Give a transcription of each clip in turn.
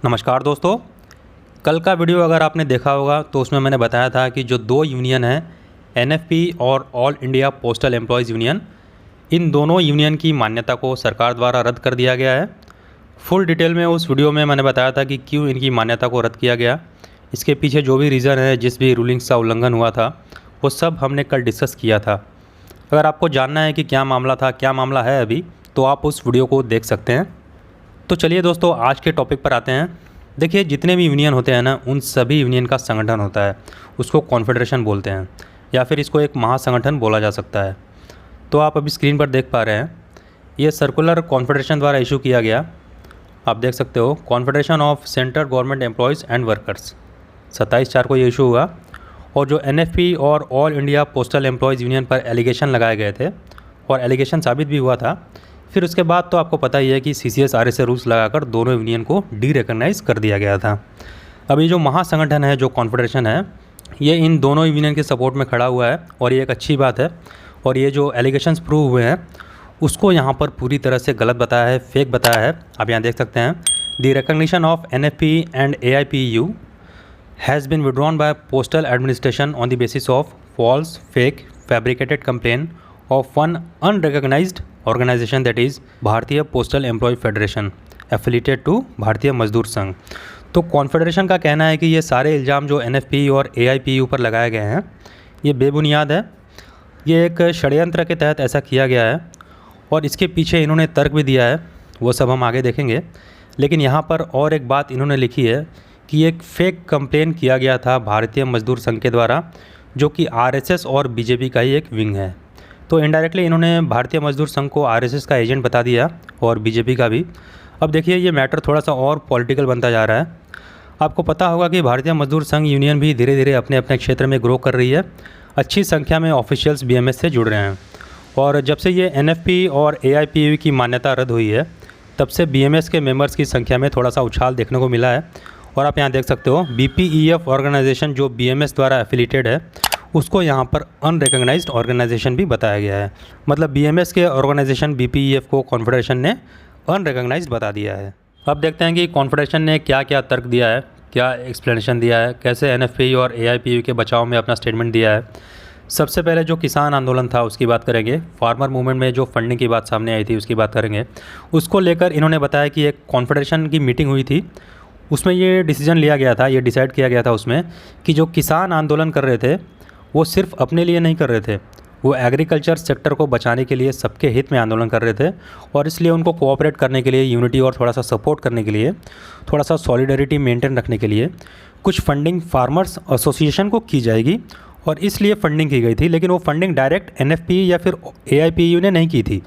नमस्कार दोस्तों। कल का वीडियो अगर आपने देखा होगा तो उसमें मैंने बताया था कि जो दो यूनियन हैं एनएफपी और all India postal employees union, इन दोनों यूनियन की मान्यता को सरकार द्वारा रद्द कर दिया गया है। फुल डिटेल में उस वीडियो में मैंने बताया था कि क्यों इनकी मान्यता को रद्द किया गया, इसके पीछे जो भी रीज़न है, जिस भी रूलिंग्स का उल्लंघन हुआ था, वो सब हमने कल डिस्कस किया था। अगर आपको जानना है कि क्या मामला था, क्या मामला है अभी, तो आप उस वीडियो को देख सकते हैं। तो चलिए दोस्तों, आज के टॉपिक पर आते हैं। देखिए, जितने भी यूनियन होते हैं ना, उन सभी यूनियन का संगठन होता है, उसको कॉन्फेडरेशन बोलते हैं या फिर इसको एक महासंगठन बोला जा सकता है। तो आप अभी स्क्रीन पर देख पा रहे हैं, ये सर्कुलर कॉन्फेडरेशन द्वारा इशू किया गया। आप देख सकते हो, confederation of central government employees and workers, 27/4 को ये इशू हुआ। और जो एनएफपी और all India postal employees union पर एलिगेशन लगाए गए थे और एलिगेशन साबित भी हुआ था, फिर उसके बाद तो आपको पता ही है कि सीसीएस आरएसए रूल्स लगाकर दोनों यूनियन को डी रिकॉग्नाइज कर दिया गया था। अभी जो महासंगठन है, जो कॉन्फेडरेशन है, ये इन दोनों यूनियन के सपोर्ट में खड़ा हुआ है और ये एक अच्छी बात है। और ये जो एलिगेशंस प्रूव हुए हैं उसको यहाँ पर पूरी तरह से गलत बताया है, फेक बताया है। आप यहाँ देख सकते हैं, the recognition of NFP and AIPU has been withdrawn by postal administration on the basis of false, fake, fabricated complaint of one unrecognized organization, that is Bharatiya postal employee federation affiliated to Bharatiya Mazdoor संघ। तो confederation का कहना है कि ये सारे इल्ज़ाम जो एनएफपी और एआईपीयू पर लगाए गए हैं, ये बेबुनियाद है। ये एक षड्यंत्र के तहत ऐसा किया गया है और इसके पीछे इन्होंने तर्क भी दिया है, वो सब हम आगे देखेंगे। लेकिन यहाँ पर और एक बात इन्होंने लिखी है कि एक फ़ेक कंप्लेन किया गया था भारतीय मजदूर संघ के द्वारा, जो कि आरएसएस और बीजेपी का ही एक विंग है। तो इनडायरेक्टली इन्होंने भारतीय मजदूर संघ को आरएसएस का एजेंट बता दिया और बीजेपी का भी। अब देखिए, ये मैटर थोड़ा सा और पॉलिटिकल बनता जा रहा है। आपको पता होगा कि भारतीय मजदूर संघ यूनियन भी धीरे धीरे अपने अपने क्षेत्र में ग्रो कर रही है। अच्छी संख्या में ऑफिशियल्स बीएमएस से जुड़ रहे हैं और जब से ये एनएफपी और एआईपीयू की मान्यता रद्द हुई है, तब से बीएमएस के मेंबर्स की संख्या में थोड़ा सा उछाल देखने को मिला है। और आप यहाँ देख सकते हो, बीपीईएफ ऑर्गेनाइजेशन जो बीएमएस द्वारा एफिलिएटेड है, उसको यहाँ पर अनरिकॉग्नाइज्ड ऑर्गेनाइजेशन भी बताया गया है। मतलब बीएमएस के ऑर्गेनाइजेशन बीपीईएफ को कॉन्फेडरेशन ने अनरिकॉग्नाइज्ड बता दिया है। अब देखते हैं कि कॉन्फेडरेशन ने क्या क्या तर्क दिया है, क्या एक्सप्लेनेशन दिया है, कैसे एनएफपी और एआईपीयू के बचाव में अपना स्टेटमेंट दिया है। सबसे पहले जो किसान आंदोलन था उसकी बात करेंगे। फार्मर मूवमेंट में जो फंडिंग की बात सामने आई थी उसकी बात करेंगे। उसको लेकर इन्होंने बताया कि एक कॉन्फेडरेशन की मीटिंग हुई थी, उसमें ये डिसीजन लिया गया था, ये डिसाइड किया गया था उसमें कि जो किसान आंदोलन कर रहे थे वो सिर्फ अपने लिए नहीं कर रहे थे, वो एग्रीकल्चर सेक्टर को बचाने के लिए सबके हित में आंदोलन कर रहे थे। और इसलिए उनको कोऑपरेट करने के लिए, यूनिटी और थोड़ा सा सपोर्ट करने के लिए, थोड़ा सा सॉलिडरिटी मेंटेन रखने के लिए कुछ फंडिंग फार्मर्स एसोसिएशन को की जाएगी और इसलिए फंडिंग की गई थी। लेकिन वो फंडिंग डायरेक्ट एनएफपी या फिर एआईपीयू ने नहीं की थी।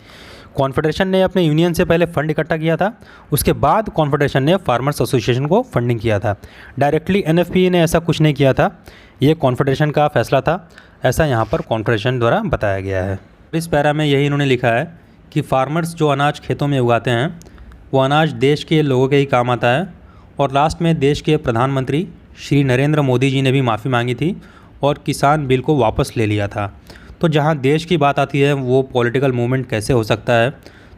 कॉन्फेडरेशन ने अपने यूनियन से पहले फ़ंड इकट्ठा किया था, उसके बाद कॉन्फेडरेशन ने फार्मर्स एसोसिएशन को फंडिंग किया था। डायरेक्टली एनएफपी ने ऐसा कुछ नहीं किया था, ये कॉन्फेडरेशन का फैसला था, ऐसा यहाँ पर कॉन्फेडरेशन द्वारा बताया गया है। इस पैरा में यही इन्होंने लिखा है कि फार्मर्स जो अनाज खेतों में उगाते हैं, वो अनाज देश के लोगों के ही काम आता है। और लास्ट में देश के प्रधानमंत्री श्री नरेंद्र मोदी जी ने भी माफ़ी मांगी थी और किसान बिल को वापस ले लिया था। तो जहाँ देश की बात आती है, वो पॉलिटिकल मूवमेंट कैसे हो सकता है,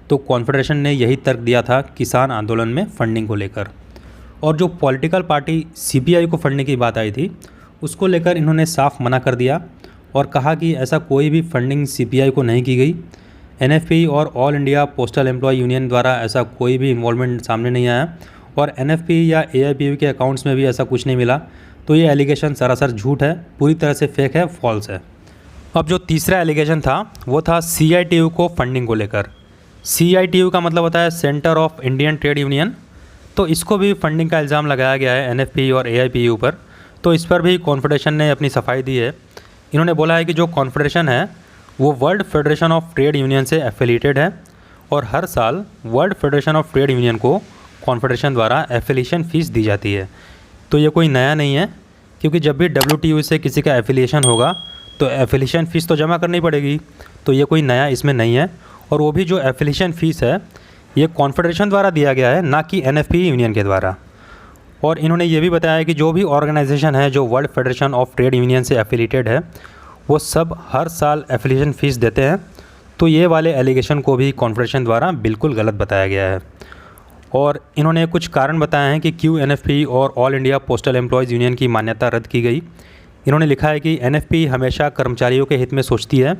तो कॉन्फेडरेशन ने यही तर्क दिया था किसान आंदोलन में फंडिंग को लेकर। और जो पॉलिटिकल पार्टी सीपीआई को फंडिंग की बात आई थी, उसको लेकर इन्होंने साफ मना कर दिया और कहा कि ऐसा कोई भी फंडिंग सीपीआई को नहीं की गई। एनएफपी और all India postal employ union द्वारा ऐसा कोई भी इन्वॉल्वमेंट सामने नहीं आया और एनएफपी या एआईपीयू के अकाउंट्स में भी ऐसा कुछ नहीं मिला। तो ये एलिगेशन सरासर झूठ है, पूरी तरह से फेक है, फॉल्स है। अब जो तीसरा एलिगेशन था वो था सीआईटीयू को फंडिंग को लेकर। सीआईटीयू का मतलब होता है centre of Indian trade union. तो इसको भी फंडिंग का इल्ज़ाम लगाया गया है एनएफपी और एआईपीयू पर। तो इस पर भी कॉन्फेडरेशन ने अपनी सफाई दी है। इन्होंने बोला है कि जो कॉन्फेडरेशन है वो world federation of trade union से एफिलिएटेड है और हर साल world federation of trade union को कॉन्फेडरेशन द्वारा एफिलिएशन फ़ीस दी जाती है। तो ये कोई नया नहीं है, क्योंकि जब भी डब्ल्यूटीओ से किसी का एफिलिएशन होगा तो एफिलिएशन फ़ीस तो जमा करनी पड़ेगी। तो ये कोई नया इसमें नहीं है। और वो भी जो एफिलिएशन फ़ीस है ये कॉन्फेडरेशन द्वारा दिया गया है, ना कि एनएफपी यूनियन के द्वारा। और इन्होंने ये भी बताया कि जो भी ऑर्गेनाइजेशन है जो world federation of trade union से एफिलिएटेड है, वो सब हर साल एफिलिएशन फ़ीस देते हैं। तो ये वाले एलिगेशन को भी कॉन्फेडरेशन द्वारा बिल्कुल गलत बताया गया है। और इन्होंने कुछ कारण बताए हैं कि क्यों एनएफपी और all India postal employees union की मान्यता रद्द की गई। इन्होंने लिखा है कि एनएफपी हमेशा कर्मचारियों के हित में सोचती है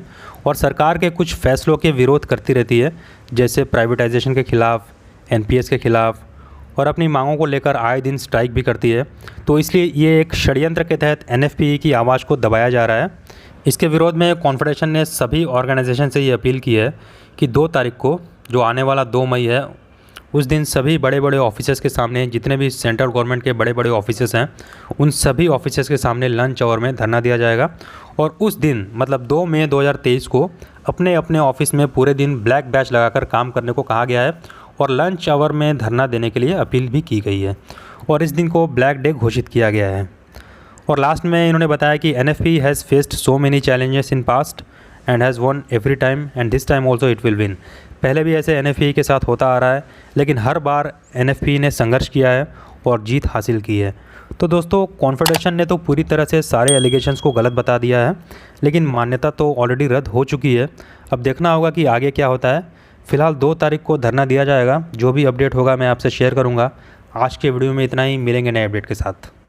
और सरकार के कुछ फैसलों के विरोध करती रहती है, जैसे प्राइवेटाइजेशन के खिलाफ, एनपीएस के खिलाफ, और अपनी मांगों को लेकर आए दिन स्ट्राइक भी करती है। तो इसलिए ये एक षड्यंत्र के तहत एनएफपी की आवाज़ को दबाया जा रहा है। इसके विरोध में कॉन्फेडरेशन ने सभी ऑर्गेनाइजेशन से ये अपील की है कि 2 तारीख को, जो आने वाला 2 मई है, उस दिन सभी बड़े बड़े ऑफिसर्स के सामने, जितने भी सेंट्रल गवर्नमेंट के बड़े बड़े ऑफिसर्स हैं, उन सभी ऑफिसर्स के सामने लंच आवर में धरना दिया जाएगा। और उस दिन मतलब 2 मई 2023 को अपने अपने ऑफिस में पूरे दिन ब्लैक बैच लगाकर काम करने को कहा गया है और लंच आवर में धरना देने के लिए अपील भी की गई है और इस दिन को ब्लैक डे घोषित किया गया है। और लास्ट में इन्होंने बताया कि NFP has faced so many challenges in past and has one every time and this time also it will win. पहले भी ऐसे एनएफपी के साथ होता आ रहा है, लेकिन हर बार एनएफपी ने संघर्ष किया है और जीत हासिल की है। तो दोस्तों, कॉन्फेडरेशन ने तो पूरी तरह से सारे एलिगेशंस को गलत बता दिया है, लेकिन मान्यता तो ऑलरेडी रद्द हो चुकी है। अब देखना होगा कि आगे क्या होता है। फ़िलहाल 2 तारीख को धरना दिया जाएगा। जो भी अपडेट होगा मैं आपसे शेयर करूँगा। आज के वीडियो में इतना ही, मिलेंगे नए अपडेट के साथ।